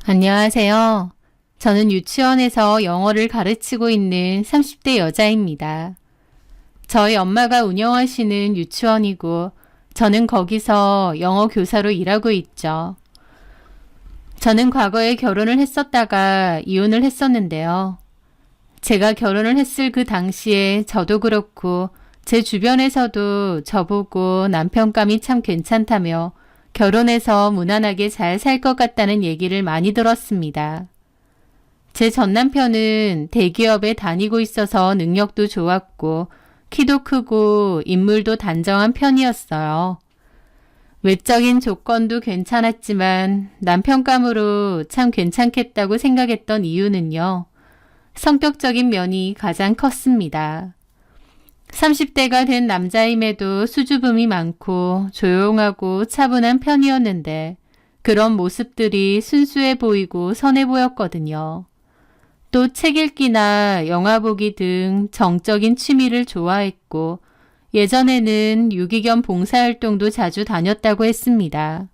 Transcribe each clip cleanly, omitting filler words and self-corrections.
안녕하세요. 저는 유치원에서 영어를 가르치고 있는 30대 여자입니다. 저희 엄마가 운영하시는 유치원이고 저는 거기서 영어 교사로 일하고 있죠. 저는 과거에 결혼을 했었다가 이혼을 했었는데요. 제가 결혼을 했을 그 당시에 저도 그렇고 제 주변에서도 저보고 남편감이 참 괜찮다며 결혼해서 무난하게 잘 살 것 같다는 얘기를 많이 들었습니다. 제 전 남편은 대기업에 다니고 있어서 능력도 좋았고 키도 크고 인물도 단정한 편이었어요. 외적인 조건도 괜찮았지만 남편감으로 참 괜찮겠다고 생각했던 이유는요. 성격적인 면이 가장 컸습니다. 30대가 된 남자임에도 수줍음이 많고 조용하고 차분한 편이었는데 그런 모습들이 순수해 보이고 선해 보였거든요. 또 책 읽기나 영화 보기 등 정적인 취미를 좋아했고 예전에는 유기견 봉사활동도 자주 다녔다고 했습니다.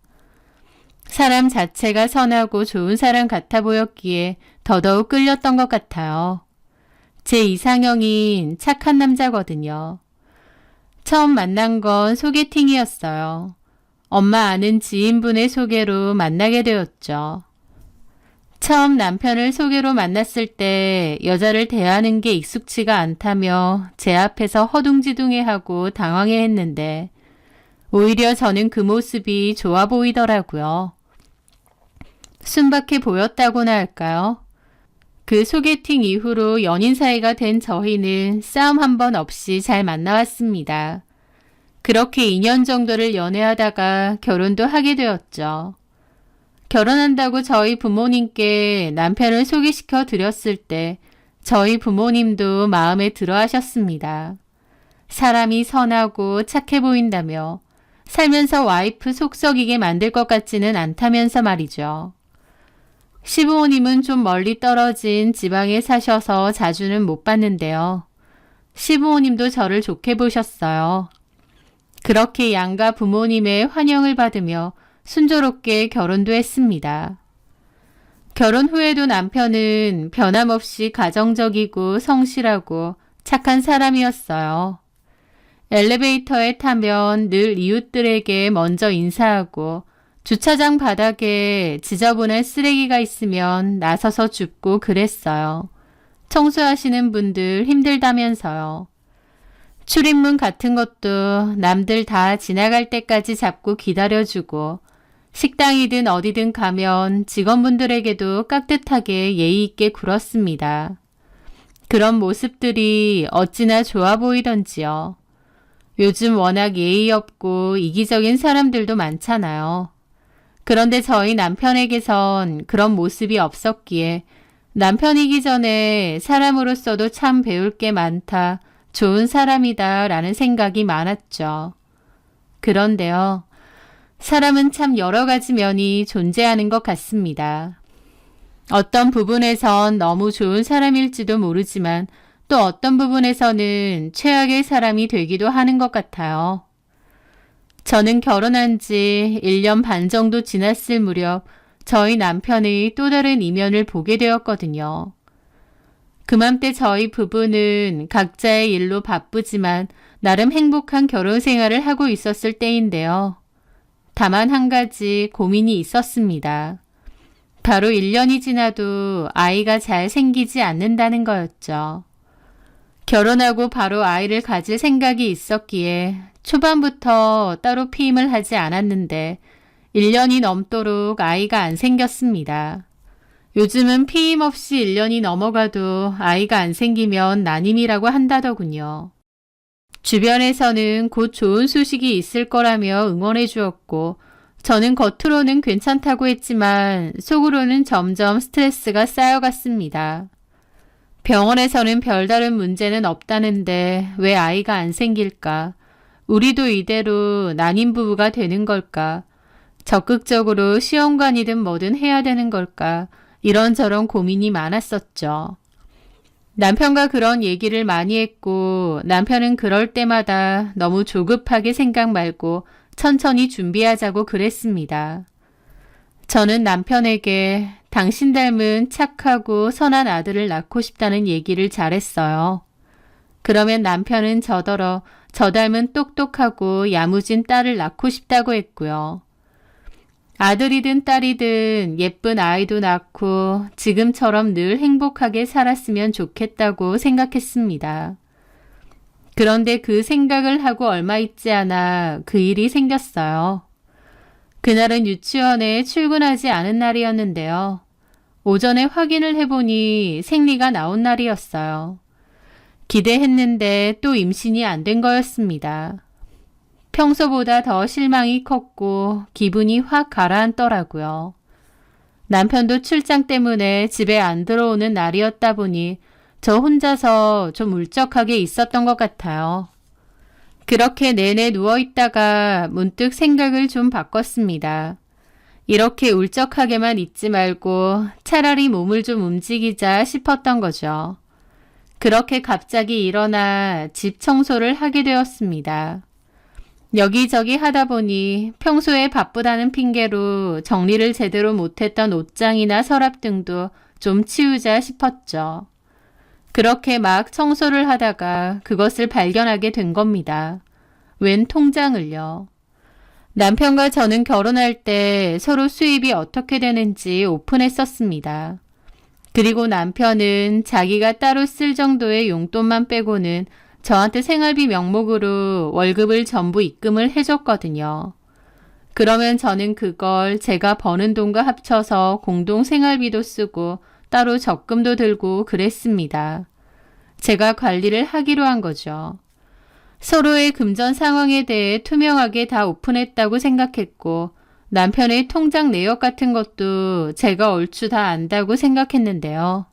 사람 자체가 선하고 좋은 사람 같아 보였기에 더더욱 끌렸던 것 같아요. 제 이상형인 착한 남자거든요. 처음 만난 건 소개팅이었어요. 엄마 아는 지인분의 소개로 만나게 되었죠. 처음 남편을 소개로 만났을 때 여자를 대하는 게 익숙치가 않다며 제 앞에서 허둥지둥해하고 당황해했는데 오히려 저는 그 모습이 좋아 보이더라고요. 순박해 보였다고나 할까요? 그 소개팅 이후로 연인 사이가 된 저희는 싸움 한 번 없이 잘 만나왔습니다. 그렇게 2년 정도를 연애하다가 결혼도 하게 되었죠. 결혼한다고 저희 부모님께 남편을 소개시켜 드렸을 때 저희 부모님도 마음에 들어 하셨습니다. 사람이 선하고 착해 보인다며 살면서 와이프 속 썩이게 만들 것 같지는 않다면서 말이죠. 시부모님은 좀 멀리 떨어진 지방에 사셔서 자주는 못 봤는데요. 시부모님도 저를 좋게 보셨어요. 그렇게 양가 부모님의 환영을 받으며 순조롭게 결혼도 했습니다. 결혼 후에도 남편은 변함없이 가정적이고 성실하고 착한 사람이었어요. 엘리베이터에 타면 늘 이웃들에게 먼저 인사하고 주차장 바닥에 지저분한 쓰레기가 있으면 나서서 줍고 그랬어요. 청소하시는 분들 힘들다면서요. 출입문 같은 것도 남들 다 지나갈 때까지 잡고 기다려주고 식당이든 어디든 가면 직원분들에게도 깍듯하게 예의 있게 굴었습니다. 그런 모습들이 어찌나 좋아 보이던지요. 요즘 워낙 예의 없고 이기적인 사람들도 많잖아요. 그런데 저희 남편에게선 그런 모습이 없었기에 남편이기 전에 사람으로서도 참 배울 게 많다, 좋은 사람이다 라는 생각이 많았죠. 그런데요, 사람은 참 여러 가지 면이 존재하는 것 같습니다. 어떤 부분에선 너무 좋은 사람일지도 모르지만 또 어떤 부분에서는 최악의 사람이 되기도 하는 것 같아요. 저는 결혼한 지 1년 반 정도 지났을 무렵 저희 남편의 또 다른 이면을 보게 되었거든요. 그맘때 저희 부부는 각자의 일로 바쁘지만 나름 행복한 결혼 생활을 하고 있었을 때인데요. 다만 한 가지 고민이 있었습니다. 바로 1년이 지나도 아이가 잘 생기지 않는다는 거였죠. 결혼하고 바로 아이를 가질 생각이 있었기에 초반부터 따로 피임을 하지 않았는데 1년이 넘도록 아이가 안 생겼습니다. 요즘은 피임 없이 1년이 넘어가도 아이가 안 생기면 난임이라고 한다더군요. 주변에서는 곧 좋은 소식이 있을 거라며 응원해 주었고 저는 겉으로는 괜찮다고 했지만 속으로는 점점 스트레스가 쌓여갔습니다. 병원에서는 별다른 문제는 없다는데 왜 아이가 안 생길까? 우리도 이대로 난임 부부가 되는 걸까? 적극적으로 시험관이든 뭐든 해야 되는 걸까? 이런저런 고민이 많았었죠. 남편과 그런 얘기를 많이 했고 남편은 그럴 때마다 너무 조급하게 생각 말고 천천히 준비하자고 그랬습니다. 저는 남편에게 당신 닮은 착하고 선한 아들을 낳고 싶다는 얘기를 잘했어요. 그러면 남편은 저더러 저 닮은 똑똑하고 야무진 딸을 낳고 싶다고 했고요. 아들이든 딸이든 예쁜 아이도 낳고 지금처럼 늘 행복하게 살았으면 좋겠다고 생각했습니다. 그런데 그 생각을 하고 얼마 있지 않아 그 일이 생겼어요. 그날은 유치원에 출근하지 않은 날이었는데요. 오전에 확인을 해보니 생리가 나온 날이었어요. 기대했는데 또 임신이 안 된 거였습니다. 평소보다 더 실망이 컸고 기분이 확 가라앉더라고요. 남편도 출장 때문에 집에 안 들어오는 날이었다 보니 저 혼자서 좀 울적하게 있었던 것 같아요. 그렇게 내내 누워있다가 문득 생각을 좀 바꿨습니다. 이렇게 울적하게만 있지 말고 차라리 몸을 좀 움직이자 싶었던 거죠. 그렇게 갑자기 일어나 집 청소를 하게 되었습니다. 여기저기 하다 보니 평소에 바쁘다는 핑계로 정리를 제대로 못했던 옷장이나 서랍 등도 좀 치우자 싶었죠. 그렇게 막 청소를 하다가 그것을 발견하게 된 겁니다. 웬 통장을요. 남편과 저는 결혼할 때 서로 수입이 어떻게 되는지 오픈했었습니다. 그리고 남편은 자기가 따로 쓸 정도의 용돈만 빼고는 저한테 생활비 명목으로 월급을 전부 입금을 해줬거든요. 그러면 저는 그걸 제가 버는 돈과 합쳐서 공동 생활비도 쓰고 따로 적금도 들고 그랬습니다. 제가 관리를 하기로 한 거죠. 서로의 금전 상황에 대해 투명하게 다 오픈했다고 생각했고 남편의 통장 내역 같은 것도 제가 얼추 다 안다고 생각했는데요.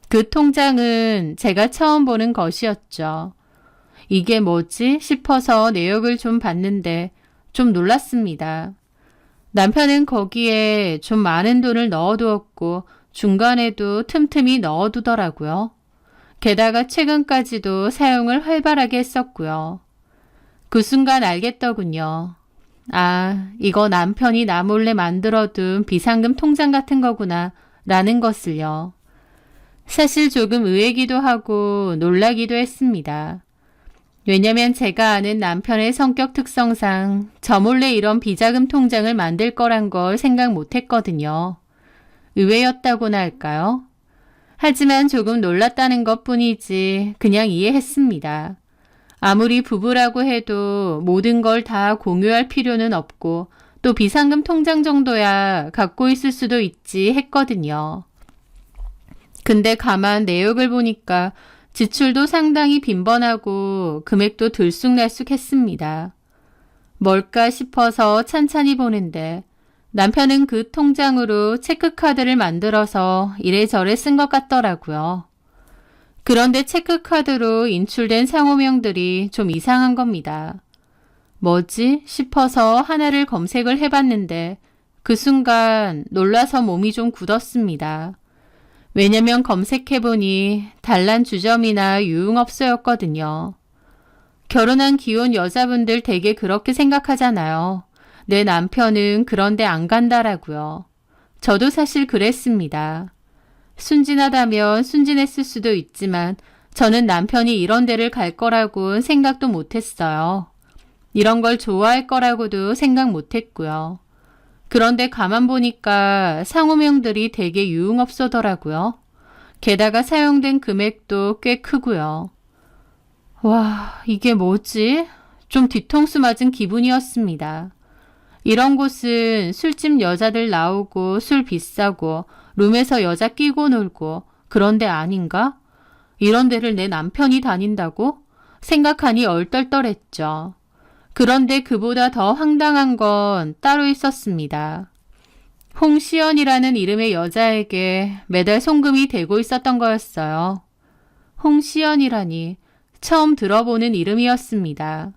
그 통장은 제가 처음 보는 것이었죠. 이게 뭐지 싶어서 내역을 좀 봤는데 좀 놀랐습니다. 남편은 거기에 좀 많은 돈을 넣어두었고 중간에도 틈틈이 넣어두더라고요. 게다가 최근까지도 사용을 활발하게 했었고요. 그 순간 알겠더군요. 아, 이거 남편이 나 몰래 만들어둔 비상금 통장 같은 거구나 라는 것을요. 사실 조금 의외기도 하고 놀라기도 했습니다. 왜냐면 제가 아는 남편의 성격 특성상 저 몰래 이런 비자금 통장을 만들 거란 걸 생각 못 했거든요. 의외였다고나 할까요? 하지만 조금 놀랐다는 것 뿐이지 그냥 이해했습니다. 아무리 부부라고 해도 모든 걸 다 공유할 필요는 없고 또 비상금 통장 정도야 갖고 있을 수도 있지 했거든요. 근데 가만 내역을 보니까 지출도 상당히 빈번하고 금액도 들쑥날쑥했습니다. 뭘까 싶어서 찬찬히 보는데 남편은 그 통장으로 체크카드를 만들어서 이래저래 쓴 것 같더라고요. 그런데 체크카드로 인출된 상호명들이 좀 이상한 겁니다. 뭐지 싶어서 하나를 검색을 해봤는데 그 순간 놀라서 몸이 좀 굳었습니다. 왜냐면 검색해보니 단란 주점이나 유흥업소였거든요. 결혼한 기혼 여자분들 되게 그렇게 생각하잖아요. 내 남편은 그런데 안 간다라고요. 저도 사실 그랬습니다. 순진하다면 순진했을 수도 있지만 저는 남편이 이런 데를 갈 거라고는 생각도 못했어요. 이런 걸 좋아할 거라고도 생각 못했고요. 그런데 가만 보니까 상호명들이 되게 유흥업소더라고요. 게다가 사용된 금액도 꽤 크고요. 와, 이게 뭐지? 좀 뒤통수 맞은 기분이었습니다. 이런 곳은 술집 여자들 나오고 술 비싸고 룸에서 여자 끼고 놀고 그런 데 아닌가? 이런 데를 내 남편이 다닌다고? 생각하니 얼떨떨했죠. 그런데 그보다 더 황당한 건 따로 있었습니다. 홍시연이라는 이름의 여자에게 매달 송금이 되고 있었던 거였어요. 홍시연이라니 처음 들어보는 이름이었습니다.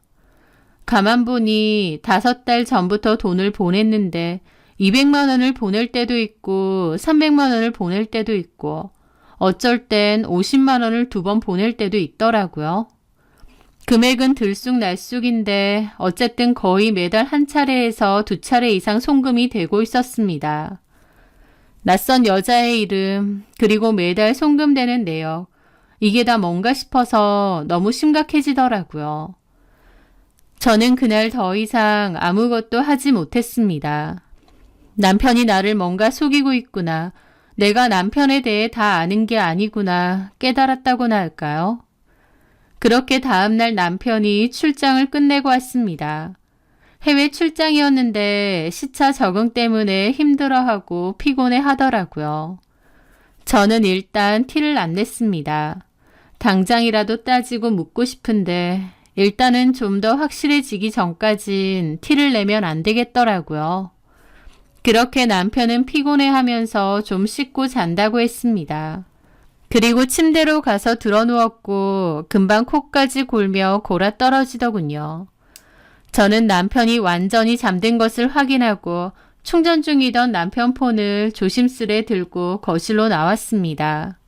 가만 보니 5달 전부터 돈을 보냈는데 200만 원을 보낼 때도 있고 300만 원을 보낼 때도 있고 어쩔 땐 50만 원을 2번 보낼 때도 있더라고요. 금액은 들쑥날쑥인데 어쨌든 거의 매달 한 차례에서 두 차례 이상 송금이 되고 있었습니다. 낯선 여자의 이름, 그리고 매달 송금되는 내역, 이게 다 뭔가 싶어서 너무 심각해지더라고요. 저는 그날 더 이상 아무것도 하지 못했습니다. 남편이 나를 뭔가 속이고 있구나. 내가 남편에 대해 다 아는 게 아니구나 깨달았다고나 할까요? 그렇게 다음날 남편이 출장을 끝내고 왔습니다. 해외 출장이었는데 시차 적응 때문에 힘들어하고 피곤해 하더라고요. 저는 일단 티를 안 냈습니다. 당장이라도 따지고 묻고 싶은데 일단은 좀 더 확실해지기 전까진 티를 내면 안 되겠더라고요. 그렇게 남편은 피곤해하면서 좀 씻고 잔다고 했습니다. 그리고 침대로 가서 드러누웠고 금방 코까지 골며 골아 떨어지더군요. 저는 남편이 완전히 잠든 것을 확인하고 충전 중이던 남편 폰을 조심스레 들고 거실로 나왔습니다.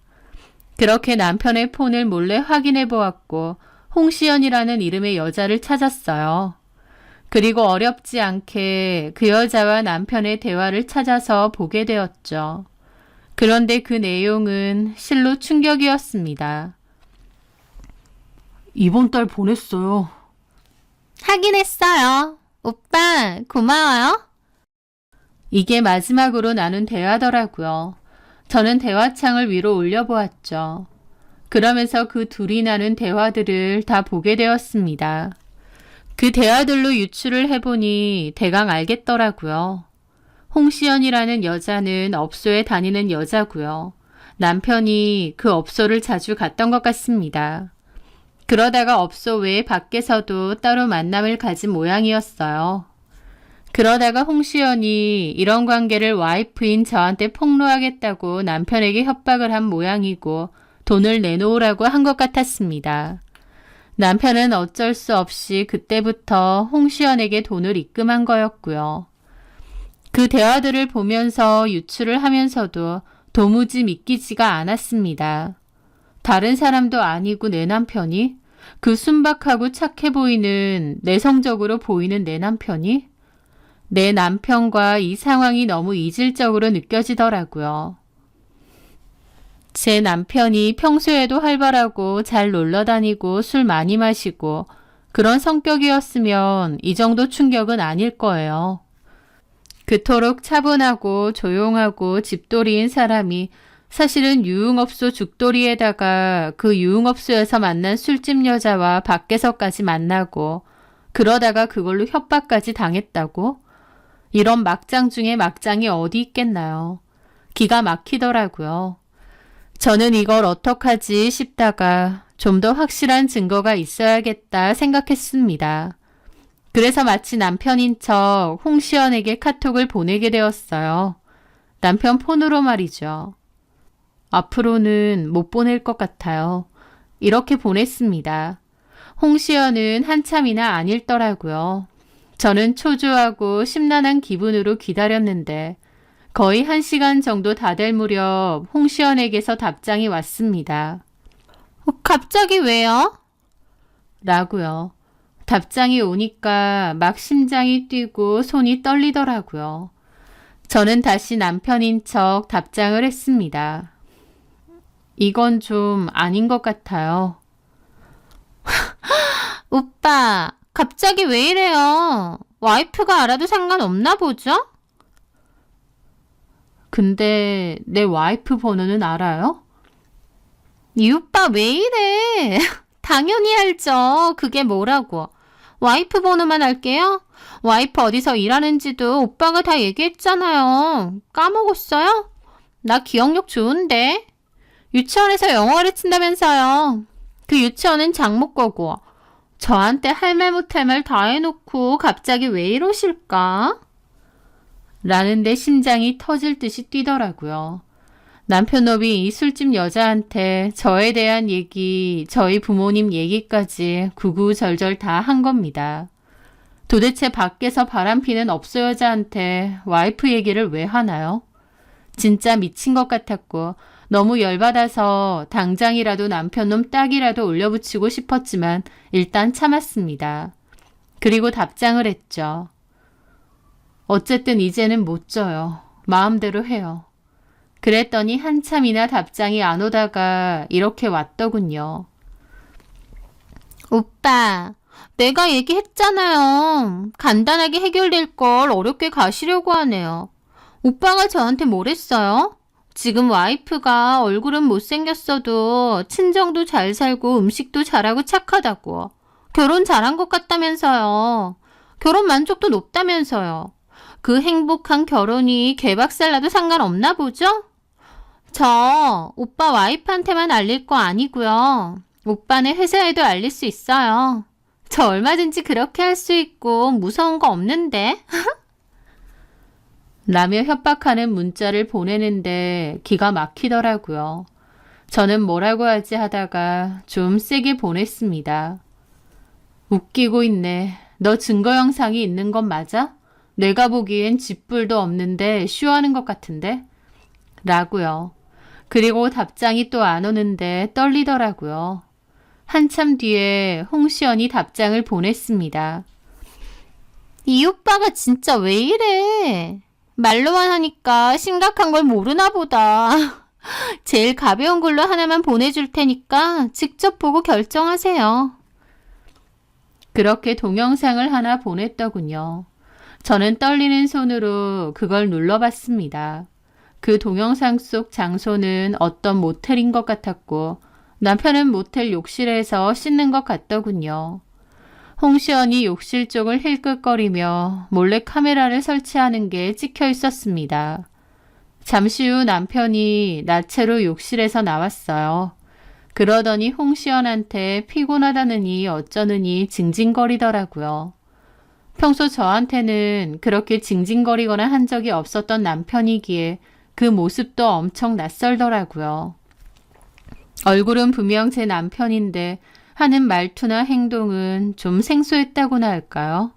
그렇게 남편의 폰을 몰래 확인해 보았고 홍시연이라는 이름의 여자를 찾았어요. 그리고 어렵지 않게 그 여자와 남편의 대화를 찾아서 보게 되었죠. 그런데 그 내용은 실로 충격이었습니다. 이번 달 보냈어요. 하긴 했어요. 오빠, 고마워요. 이게 마지막으로 나눈 대화더라고요. 저는 대화창을 위로 올려보았죠. 그러면서 그 둘이 나눈 대화들을 다 보게 되었습니다. 그 대화들로 유추를 해보니 대강 알겠더라고요. 홍시연이라는 여자는 업소에 다니는 여자고요. 남편이 그 업소를 자주 갔던 것 같습니다. 그러다가 업소 외에 밖에서도 따로 만남을 가진 모양이었어요. 그러다가 홍시연이 이런 관계를 와이프인 저한테 폭로하겠다고 남편에게 협박을 한 모양이고 돈을 내놓으라고 한 것 같았습니다. 남편은 어쩔 수 없이 그때부터 홍시연에게 돈을 입금한 거였고요. 그 대화들을 보면서 유추를 하면서도 도무지 믿기지가 않았습니다. 다른 사람도 아니고 내 남편이? 그 순박하고 착해 보이는, 내성적으로 보이는 내 남편이? 내 남편과 이 상황이 너무 이질적으로 느껴지더라고요. 제 남편이 평소에도 활발하고 잘 놀러 다니고 술 많이 마시고 그런 성격이었으면 이 정도 충격은 아닐 거예요. 그토록 차분하고 조용하고 집돌이인 사람이 사실은 유흥업소 죽돌이에다가 그 유흥업소에서 만난 술집 여자와 밖에서까지 만나고 그러다가 그걸로 협박까지 당했다고? 이런 막장 중에 막장이 어디 있겠나요? 기가 막히더라고요. 저는 이걸 어떡하지 싶다가 좀 더 확실한 증거가 있어야겠다 생각했습니다. 그래서 마치 남편인 척 홍시연에게 카톡을 보내게 되었어요. 남편 폰으로 말이죠. 앞으로는 못 보낼 것 같아요. 이렇게 보냈습니다. 홍시연은 한참이나 안 읽더라고요. 저는 초조하고 심란한 기분으로 기다렸는데 거의 1시간 정도 다 될 무렵 홍시연에게서 답장이 왔습니다. 갑자기 왜요? 라고요. 답장이 오니까 막 심장이 뛰고 손이 떨리더라고요. 저는 다시 남편인 척 답장을 했습니다. 이건 좀 아닌 것 같아요. 오빠, 갑자기 왜 이래요? 와이프가 알아도 상관없나 보죠? 근데 내 와이프 번호는 알아요? 이 오빠 왜 이래? 당연히 알죠. 그게 뭐라고. 와이프 번호만 할게요. 와이프 어디서 일하는지도 오빠가 다 얘기했잖아요. 까먹었어요? 나 기억력 좋은데. 유치원에서 영어 가르친다면서요. 그 유치원은 장모 거고. 저한테 할 말 못할 말 다 해놓고 갑자기 왜 이러실까? 라는데 심장이 터질 듯이 뛰더라고요. 남편 놈이 이 술집 여자한테 저에 대한 얘기, 저희 부모님 얘기까지 구구절절 다 한 겁니다. 도대체 밖에서 바람피는 업소 여자한테 와이프 얘기를 왜 하나요? 진짜 미친 것 같았고 너무 열받아서 당장이라도 남편놈 딱이라도 올려붙이고 싶었지만 일단 참았습니다. 그리고 답장을 했죠. 어쨌든 이제는 못 져요. 마음대로 해요. 그랬더니 한참이나 답장이 안 오다가 이렇게 왔더군요. 오빠, 내가 얘기했잖아요. 간단하게 해결될 걸 어렵게 가시려고 하네요. 오빠가 저한테 뭘 했어요? 지금 와이프가 얼굴은 못생겼어도 친정도 잘 살고 음식도 잘하고 착하다고. 결혼 잘한 것 같다면서요. 결혼 만족도 높다면서요. 그 행복한 결혼이 개박살 나도 상관없나 보죠? 저 오빠 와이프한테만 알릴 거 아니고요. 오빠네 회사에도 알릴 수 있어요. 저 얼마든지 그렇게 할 수 있고 무서운 거 없는데. 라며 협박하는 문자를 보내는데 기가 막히더라고요. 저는 뭐라고 하지 하다가 좀 세게 보냈습니다. 웃기고 있네. 너 증거 영상이 있는 건 맞아? 내가 보기엔 쥐뿔도 없는데 쇼하는 것 같은데? 라고요. 그리고 답장이 또 안 오는데 떨리더라고요. 한참 뒤에 홍시연이 답장을 보냈습니다. 이 오빠가 진짜 왜 이래? 말로만 하니까 심각한 걸 모르나 보다. 제일 가벼운 걸로 하나만 보내줄 테니까 직접 보고 결정하세요. 그렇게 동영상을 하나 보냈더군요. 저는 떨리는 손으로 그걸 눌러봤습니다. 그 동영상 속 장소는 어떤 모텔인 것 같았고 남편은 모텔 욕실에서 씻는 것 같더군요. 홍시연이 욕실 쪽을 힐끗거리며 몰래 카메라를 설치하는 게 찍혀 있었습니다. 잠시 후 남편이 나체로 욕실에서 나왔어요. 그러더니 홍시연한테 피곤하다느니 어쩌느니 징징거리더라고요. 평소 저한테는 그렇게 징징거리거나 한 적이 없었던 남편이기에 그 모습도 엄청 낯설더라고요. 얼굴은 분명 제 남편인데 하는 말투나 행동은 좀 생소했다고나 할까요?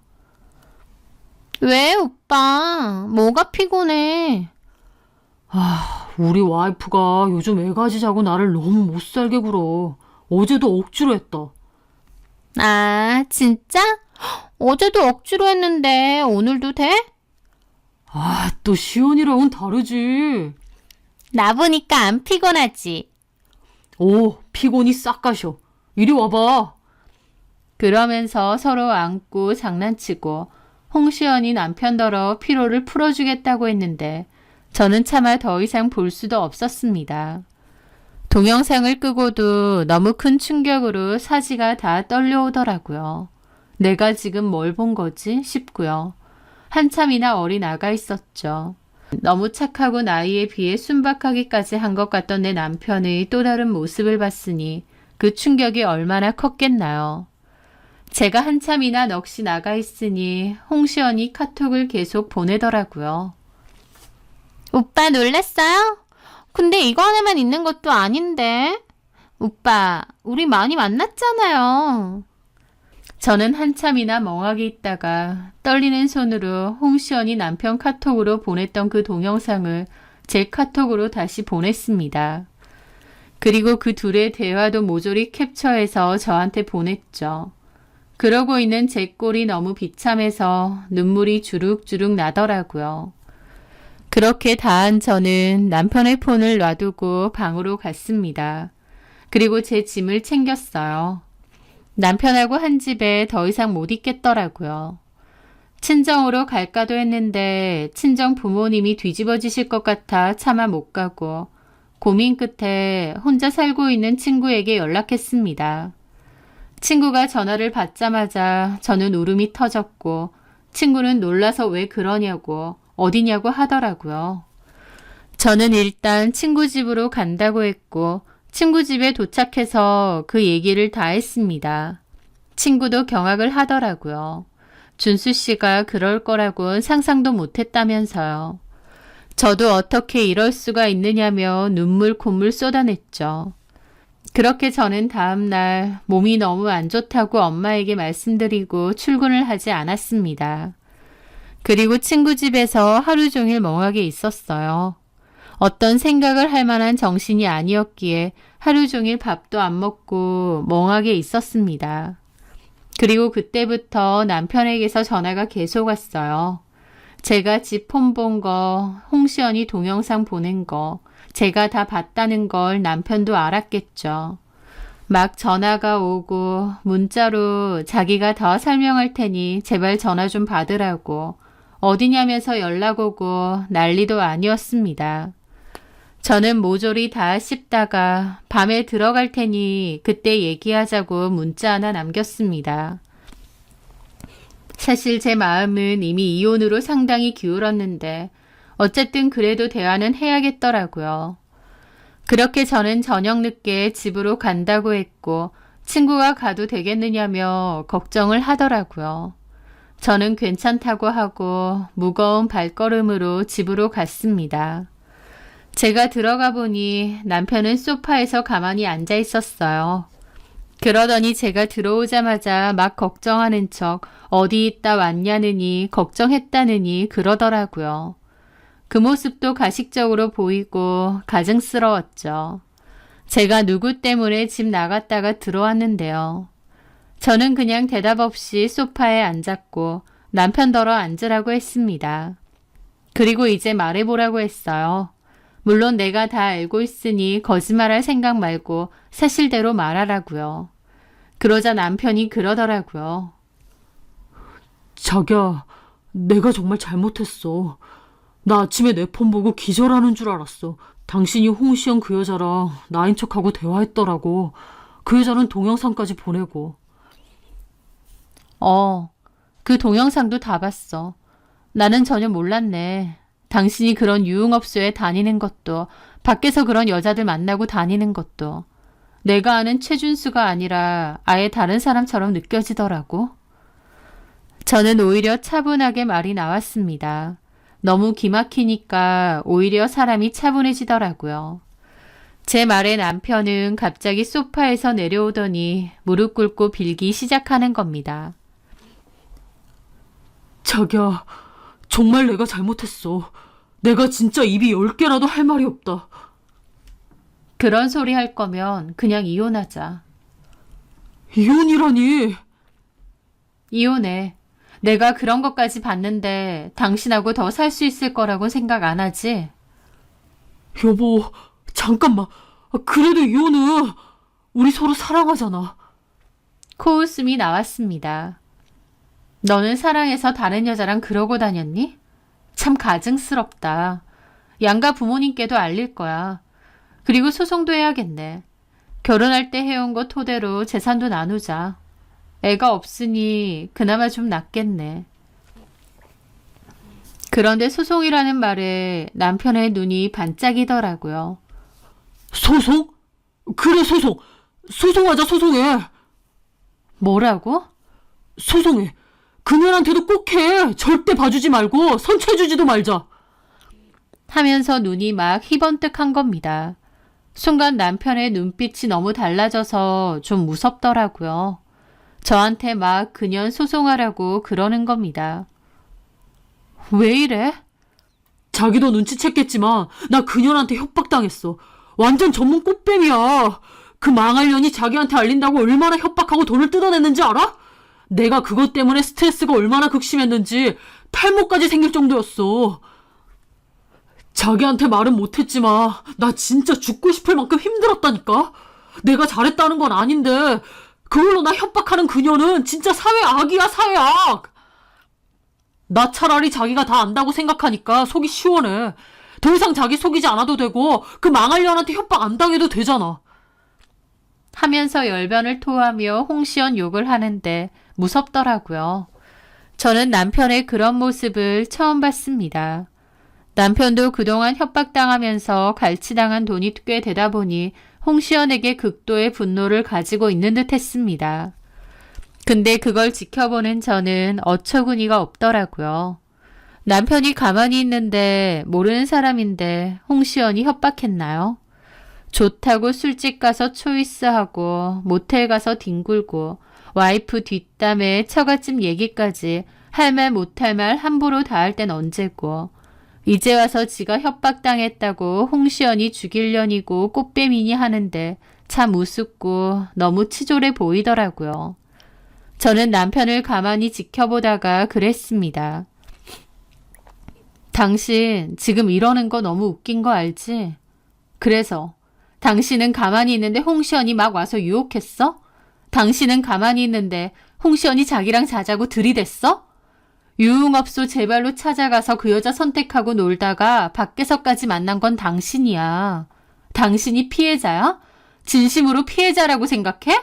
왜 오빠? 뭐가 피곤해? 우리 와이프가 요즘 애 가지자고 나를 너무 못살게 굴어. 어제도 억지로 했다. 아, 진짜? 어제도 억지로 했는데 오늘도 돼? 또 시연이랑은 다르지. 나 보니까 안 피곤하지. 오, 피곤이 싹 가셔. 이리 와봐. 그러면서 서로 안고 장난치고 홍시연이 남편더러 피로를 풀어주겠다고 했는데 저는 차마 더 이상 볼 수도 없었습니다. 동영상을 끄고도 너무 큰 충격으로 사지가 다 떨려오더라고요. 내가 지금 뭘 본 거지 싶고요. 한참이나 어린 아가 있었죠. 너무 착하고 나이에 비해 순박하기까지 한 것 같던 내 남편의 또 다른 모습을 봤으니 그 충격이 얼마나 컸겠나요. 제가 한참이나 넋이 나가 있으니 홍시연이 카톡을 계속 보내더라고요. 오빠 놀랐어요? 근데 이거 하나만 있는 것도 아닌데. 오빠, 우리 많이 만났잖아요. 저는 한참이나 멍하게 있다가 떨리는 손으로 홍시연이 남편 카톡으로 보냈던 그 동영상을 제 카톡으로 다시 보냈습니다. 그리고 그 둘의 대화도 모조리 캡처해서 저한테 보냈죠. 그러고 있는 제 꼴이 너무 비참해서 눈물이 주룩주룩 나더라고요. 그렇게 다한 저는 남편의 폰을 놔두고 방으로 갔습니다. 그리고 제 짐을 챙겼어요. 남편하고 한 집에 더 이상 못 있겠더라고요. 친정으로 갈까도 했는데 친정 부모님이 뒤집어지실 것 같아 차마 못 가고 고민 끝에 혼자 살고 있는 친구에게 연락했습니다. 친구가 전화를 받자마자 저는 울음이 터졌고 친구는 놀라서 왜 그러냐고 어디냐고 하더라고요. 저는 일단 친구 집으로 간다고 했고 친구 집에 도착해서 그 얘기를 다 했습니다. 친구도 경악을 하더라고요. 준수 씨가 그럴 거라고는 상상도 못했다면서요. 저도 어떻게 이럴 수가 있느냐며 눈물 콧물 쏟아냈죠. 그렇게 저는 다음 날 몸이 너무 안 좋다고 엄마에게 말씀드리고 출근을 하지 않았습니다. 그리고 친구 집에서 하루 종일 멍하게 있었어요. 어떤 생각을 할 만한 정신이 아니었기에 하루 종일 밥도 안 먹고 멍하게 있었습니다. 그리고 그때부터 남편에게서 전화가 계속 왔어요. 제가 집 폰 본 거, 홍시연이 동영상 보낸 거, 제가 다 봤다는 걸 남편도 알았겠죠. 막 전화가 오고 문자로 자기가 더 설명할 테니 제발 전화 좀 받으라고 어디냐면서 연락 오고 난리도 아니었습니다. 저는 모조리 다 씹다가 밤에 들어갈 테니 그때 얘기하자고 문자 하나 남겼습니다. 사실 제 마음은 이미 이혼으로 상당히 기울었는데 어쨌든 그래도 대화는 해야겠더라고요. 그렇게 저는 저녁 늦게 집으로 간다고 했고 친구가 가도 되겠느냐며 걱정을 하더라고요. 저는 괜찮다고 하고 무거운 발걸음으로 집으로 갔습니다. 제가 들어가 보니 남편은 소파에서 가만히 앉아 있었어요. 그러더니 제가 들어오자마자 막 걱정하는 척 어디 있다 왔냐느니 걱정했다느니 그러더라고요. 그 모습도 가식적으로 보이고 가증스러웠죠. 제가 누구 때문에 집 나갔다가 들어왔는데요. 저는 그냥 대답 없이 소파에 앉았고 남편더러 앉으라고 했습니다. 그리고 이제 말해보라고 했어요. 물론 내가 다 알고 있으니 거짓말할 생각 말고 사실대로 말하라고요. 그러자 남편이 그러더라고요. 자기야, 내가 정말 잘못했어. 나 아침에 내 폰 보고 기절하는 줄 알았어. 당신이 홍시영 그 여자랑 나인 척하고 대화했더라고. 그 여자는 동영상까지 보내고. 그 동영상도 다 봤어. 나는 전혀 몰랐네. 당신이 그런 유흥업소에 다니는 것도, 밖에서 그런 여자들 만나고 다니는 것도 내가 아는 최준수가 아니라 아예 다른 사람처럼 느껴지더라고. 저는 오히려 차분하게 말이 나왔습니다. 너무 기막히니까 오히려 사람이 차분해지더라고요. 제 말에 남편은 갑자기 소파에서 내려오더니 무릎 꿇고 빌기 시작하는 겁니다. 자기야, 정말 내가 잘못했어. 내가 진짜 입이 10개라도 할 말이 없다. 그런 소리 할 거면 그냥 이혼하자. 이혼이라니. 이혼해. 내가 그런 것까지 봤는데 당신하고 더 살 수 있을 거라고 생각 안 하지? 여보, 잠깐만. 그래도 이혼은 우리 서로 사랑하잖아. 코웃음이 나왔습니다. 너는 사랑해서 다른 여자랑 그러고 다녔니? 참 가증스럽다. 양가 부모님께도 알릴 거야. 그리고 소송도 해야겠네. 결혼할 때 해온 거 토대로 재산도 나누자. 애가 없으니 그나마 좀 낫겠네. 그런데 소송이라는 말에 남편의 눈이 반짝이더라고요. 소송? 그래, 소송. 소송하자, 소송해. 뭐라고? 소송해. 그녀한테도 꼭 해. 절대 봐주지 말고 선체해주지도 말자. 하면서 눈이 막 희번뜩한 겁니다. 순간 남편의 눈빛이 너무 달라져서 좀 무섭더라고요. 저한테 막 그년 소송하라고 그러는 겁니다. 왜 이래? 자기도 눈치챘겠지만 나 그녀한테 협박당했어. 완전 전문 꽃뱀이야. 그 망할 년이 자기한테 알린다고 얼마나 협박하고 돈을 뜯어냈는지 알아? 내가 그것 때문에 스트레스가 얼마나 극심했는지 탈모까지 생길 정도였어. 자기한테 말은 못했지만 나 진짜 죽고 싶을 만큼 힘들었다니까. 내가 잘했다는 건 아닌데 그걸로 나 협박하는 그녀는 진짜 사회 악이야, 사회 악. 나 차라리 자기가 다 안다고 생각하니까 속이 시원해. 더 이상 자기 속이지 않아도 되고 그 망할 년한테 협박 안 당해도 되잖아. 하면서 열변을 토하며 홍시연 욕을 하는데 무섭더라고요. 저는 남편의 그런 모습을 처음 봤습니다. 남편도 그동안 협박당하면서 갈치당한 돈이 꽤 되다 보니 홍시연에게 극도의 분노를 가지고 있는 듯 했습니다. 근데 그걸 지켜보는 저는 어처구니가 없더라고요. 남편이 가만히 있는데 모르는 사람인데 홍시연이 협박했나요? 좋다고 술집 가서 초이스하고 모텔 가서 뒹굴고 와이프 뒷담에 처갓집 얘기까지 할 말 못할 말 함부로 다 할 땐 언제고 이제 와서 지가 협박당했다고 홍시연이 죽일년이고 꽃뱀이니 하는데 참 우습고 너무 치졸해 보이더라고요. 저는 남편을 가만히 지켜보다가 그랬습니다. 당신 지금 이러는 거 너무 웃긴 거 알지? 그래서 당신은 가만히 있는데 홍시연이 막 와서 유혹했어? 당신은 가만히 있는데 홍시연이 자기랑 자자고 들이댔어? 유흥업소 제 발로 찾아가서 그 여자 선택하고 놀다가 밖에서까지 만난 건 당신이야. 당신이 피해자야? 진심으로 피해자라고 생각해?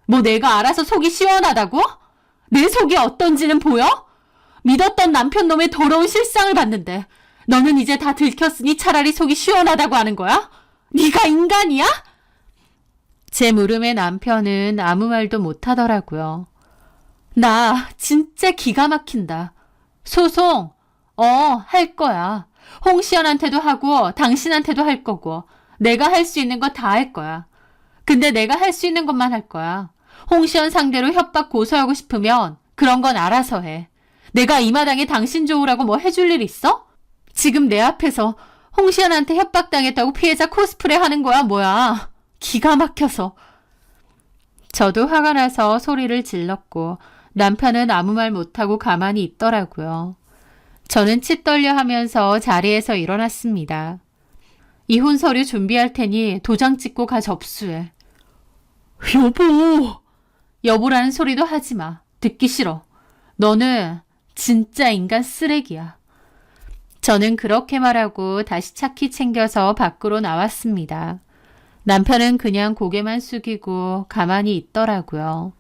뭐 내가 알아서 속이 시원하다고? 내 속이 어떤지는 보여? 믿었던 남편 놈의 더러운 실상을 봤는데 너는 이제 다 들켰으니 차라리 속이 시원하다고 하는 거야? 네가 인간이야? 제 물음에 남편은 아무 말도 못하더라고요. 나 진짜 기가 막힌다. 소송, 할 거야. 홍시연한테도 하고 당신한테도 할 거고 내가 할 수 있는 거 다 할 거야. 근데 내가 할 수 있는 것만 할 거야. 홍시연 상대로 협박 고소하고 싶으면 그런 건 알아서 해. 내가 이 마당에 당신 좋으라고 뭐 해줄 일 있어? 지금 내 앞에서 홍시연한테 협박당했다고 피해자 코스프레 하는 거야 뭐야. 기가 막혀서. 저도 화가 나서 소리를 질렀고 남편은 아무 말 못하고 가만히 있더라고요. 저는 치떨려 하면서 자리에서 일어났습니다. 이혼 서류 준비할 테니 도장 찍고 가 접수해. 여보! 여보라는 소리도 하지 마. 듣기 싫어. 너는 진짜 인간 쓰레기야. 저는 그렇게 말하고 다시 차키 챙겨서 밖으로 나왔습니다. 남편은 그냥 고개만 숙이고 가만히 있더라고요.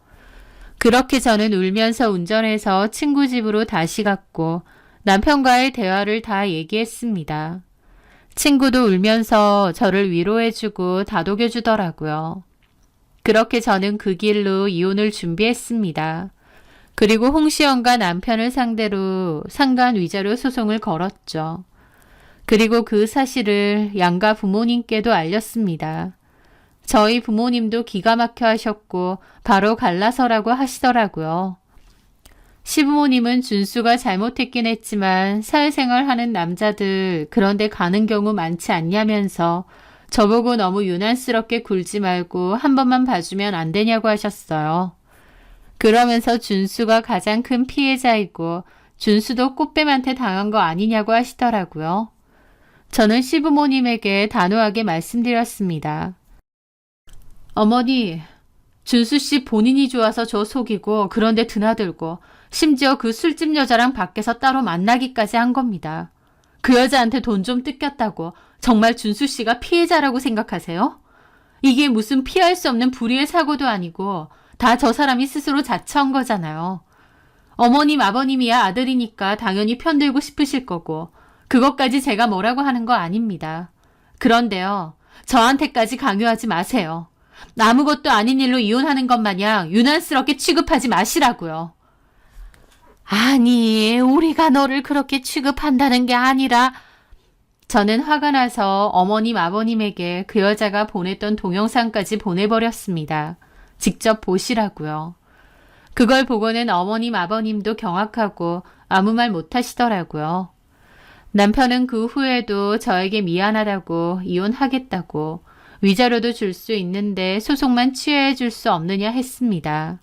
그렇게 저는 울면서 운전해서 친구 집으로 다시 갔고 남편과의 대화를 다 얘기했습니다. 친구도 울면서 저를 위로해주고 다독여주더라고요. 그렇게 저는 그 길로 이혼을 준비했습니다. 그리고 홍시연과 남편을 상대로 상간 위자료 소송을 걸었죠. 그리고 그 사실을 양가 부모님께도 알렸습니다. 저희 부모님도 기가 막혀 하셨고 바로 갈라서라고 하시더라고요. 시부모님은 준수가 잘못했긴 했지만 사회생활 하는 남자들 그런데 가는 경우 많지 않냐면서 저보고 너무 유난스럽게 굴지 말고 한 번만 봐주면 안 되냐고 하셨어요. 그러면서 준수가 가장 큰 피해자이고 준수도 꽃뱀한테 당한 거 아니냐고 하시더라고요. 저는 시부모님에게 단호하게 말씀드렸습니다. 어머니, 준수 씨 본인이 좋아서 저 속이고 그런데 드나들고 심지어 그 술집 여자랑 밖에서 따로 만나기까지 한 겁니다. 그 여자한테 돈 좀 뜯겼다고 정말 준수 씨가 피해자라고 생각하세요? 이게 무슨 피할 수 없는 불의의 사고도 아니고 다 저 사람이 스스로 자처한 거잖아요. 어머님, 아버님이야 아들이니까 당연히 편들고 싶으실 거고 그것까지 제가 뭐라고 하는 거 아닙니다. 그런데요, 저한테까지 강요하지 마세요. 아무것도 아닌 일로 이혼하는 것 마냥 유난스럽게 취급하지 마시라고요. 아니, 우리가 너를 그렇게 취급한다는 게 아니라 저는 화가 나서 어머님, 아버님에게 그 여자가 보냈던 동영상까지 보내버렸습니다. 직접 보시라고요. 그걸 보고는 어머님, 아버님도 경악하고 아무 말 못하시더라고요. 남편은 그 후에도 저에게 미안하다고 이혼하겠다고 위자료도 줄 수 있는데 소송만 취하해 줄 수 없느냐 했습니다.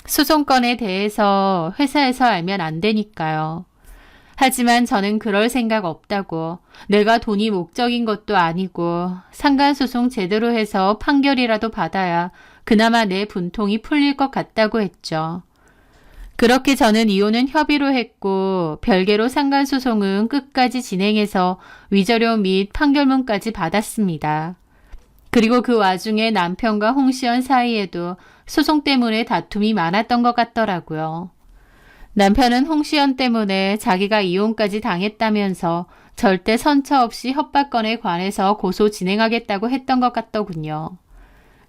소송건에 대해서 회사에서 알면 안 되니까요. 하지만 저는 그럴 생각 없다고, 내가 돈이 목적인 것도 아니고 상간소송 제대로 해서 판결이라도 받아야 그나마 내 분통이 풀릴 것 같다고 했죠. 그렇게 저는 이혼은 협의로 했고 별개로 상간소송은 끝까지 진행해서 위자료 및 판결문까지 받았습니다. 그리고 그 와중에 남편과 홍시연 사이에도 소송 때문에 다툼이 많았던 것 같더라고요. 남편은 홍시연 때문에 자기가 이혼까지 당했다면서 절대 선처 없이 협박건에 관해서 고소 진행하겠다고 했던 것 같더군요.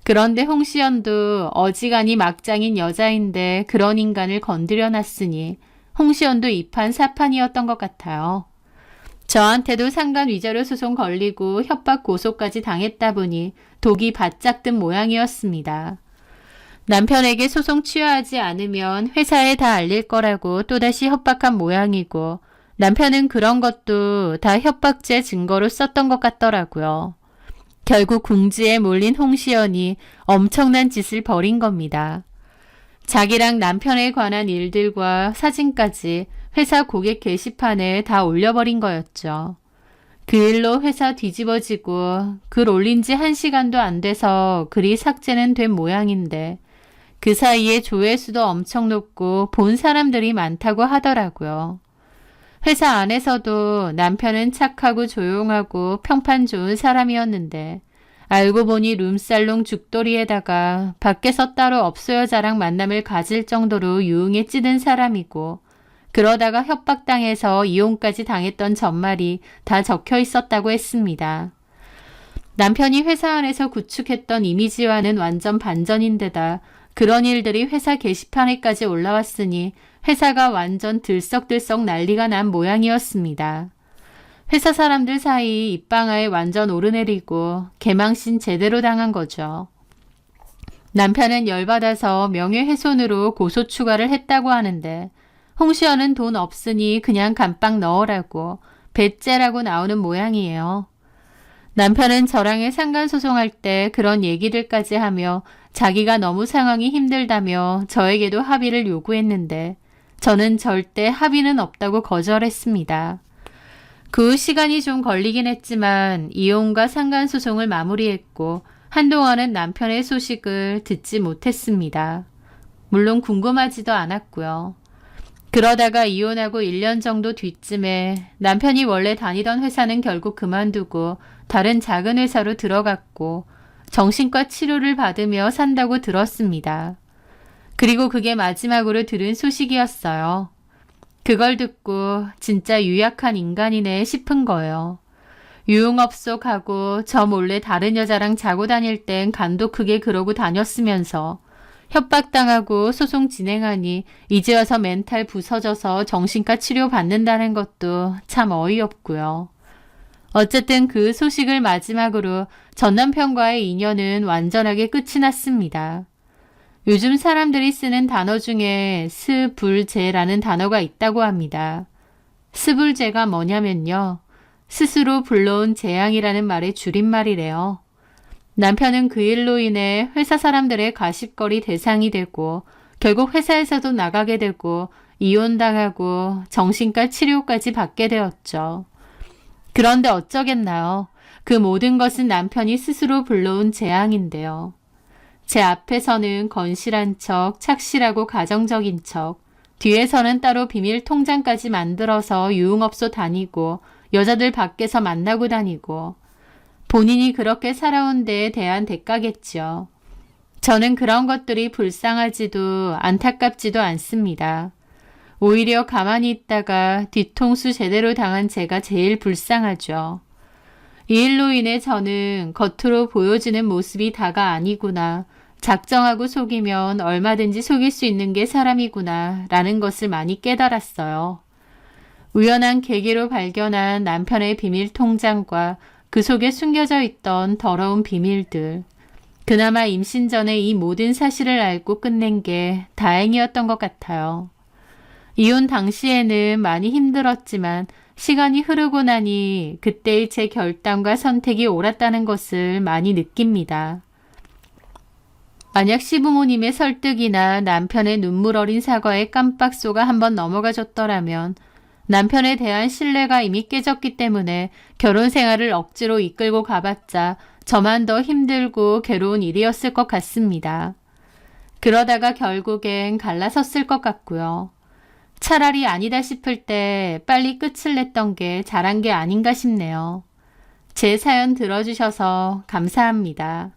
그런데 홍시연도 어지간히 막장인 여자인데 그런 인간을 건드려 놨으니 홍시연도 이판 사판이었던 것 같아요. 저한테도 상간 위자료 소송 걸리고 협박 고소까지 당했다 보니 독이 바짝 든 모양이었습니다. 남편에게 소송 취하하지 않으면 회사에 다 알릴 거라고 또다시 협박한 모양이고 남편은 그런 것도 다 협박죄 증거로 썼던 것 같더라고요. 결국 궁지에 몰린 홍시연이 엄청난 짓을 벌인 겁니다. 자기랑 남편에 관한 일들과 사진까지 회사 고객 게시판에 다 올려버린 거였죠. 그 일로 회사 뒤집어지고 글 올린 지 1시간도 안 돼서 글이 삭제는 된 모양인데 그 사이에 조회수도 엄청 높고 본 사람들이 많다고 하더라고요. 회사 안에서도 남편은 착하고 조용하고 평판 좋은 사람이었는데 알고 보니 룸살롱 죽돌이에다가 밖에서 따로 업소여자랑 만남을 가질 정도로 유흥에 찌든 사람이고 그러다가 협박당해서 이혼까지 당했던 전말이 다 적혀 있었다고 했습니다. 남편이 회사 안에서 구축했던 이미지와는 완전 반전인데다 그런 일들이 회사 게시판에까지 올라왔으니 회사가 완전 들썩들썩 난리가 난 모양이었습니다. 회사 사람들 사이 입방아에 완전 오르내리고 개망신 제대로 당한 거죠. 남편은 열받아서 명예훼손으로 고소 추가를 했다고 하는데 홍시연은 돈 없으니 그냥 감빵 넣으라고 배째라고 나오는 모양이에요. 남편은 저랑의 상간소송할 때 그런 얘기들까지 하며 자기가 너무 상황이 힘들다며 저에게도 합의를 요구했는데 저는 절대 합의는 없다고 거절했습니다. 그 후 시간이 좀 걸리긴 했지만 이혼과 상간소송을 마무리했고 한동안은 남편의 소식을 듣지 못했습니다. 물론 궁금하지도 않았고요. 그러다가 이혼하고 1년 정도 뒤쯤에 남편이 원래 다니던 회사는 결국 그만두고 다른 작은 회사로 들어갔고 정신과 치료를 받으며 산다고 들었습니다. 그리고 그게 마지막으로 들은 소식이었어요. 그걸 듣고 진짜 유약한 인간이네 싶은 거예요. 유흥업소 가고 저 몰래 다른 여자랑 자고 다닐 땐 간도 크게 그러고 다녔으면서 협박당하고 소송 진행하니 이제 와서 멘탈 부서져서 정신과 치료 받는다는 것도 참 어이없고요. 어쨌든 그 소식을 마지막으로 전 남편과의 인연은 완전하게 끝이 났습니다. 요즘 사람들이 쓰는 단어 중에 스불제라는 단어가 있다고 합니다. 스불제가 뭐냐면요. 스스로 불러온 재앙이라는 말의 줄임말이래요. 남편은 그 일로 인해 회사 사람들의 가십거리 대상이 되고 결국 회사에서도 나가게 되고 이혼당하고 정신과 치료까지 받게 되었죠. 그런데 어쩌겠나요. 그 모든 것은 남편이 스스로 불러온 재앙인데요. 제 앞에서는 건실한 척, 착실하고 가정적인 척, 뒤에서는 따로 비밀 통장까지 만들어서 유흥업소 다니고 여자들 밖에서 만나고 다니고 본인이 그렇게 살아온 데에 대한 대가겠죠. 저는 그런 것들이 불쌍하지도 안타깝지도 않습니다. 오히려 가만히 있다가 뒤통수 제대로 당한 제가 제일 불쌍하죠. 이 일로 인해 저는 겉으로 보여지는 모습이 다가 아니구나. 작정하고 속이면 얼마든지 속일 수 있는 게 사람이구나 라는 것을 많이 깨달았어요. 우연한 계기로 발견한 남편의 비밀 통장과 그 속에 숨겨져 있던 더러운 비밀들. 그나마 임신 전에 이 모든 사실을 알고 끝낸 게 다행이었던 것 같아요. 이혼 당시에는 많이 힘들었지만 시간이 흐르고 나니 그때의 제 결단과 선택이 옳았다는 것을 많이 느낍니다. 만약 시부모님의 설득이나 남편의 눈물 어린 사과에 깜빡 속아 한번 넘어가 줬더라면 남편에 대한 신뢰가 이미 깨졌기 때문에 결혼 생활을 억지로 이끌고 가봤자 저만 더 힘들고 괴로운 일이었을 것 같습니다. 그러다가 결국엔 갈라섰을 것 같고요. 차라리 아니다 싶을 때 빨리 끝을 냈던 게 잘한 게 아닌가 싶네요. 제 사연 들어주셔서 감사합니다.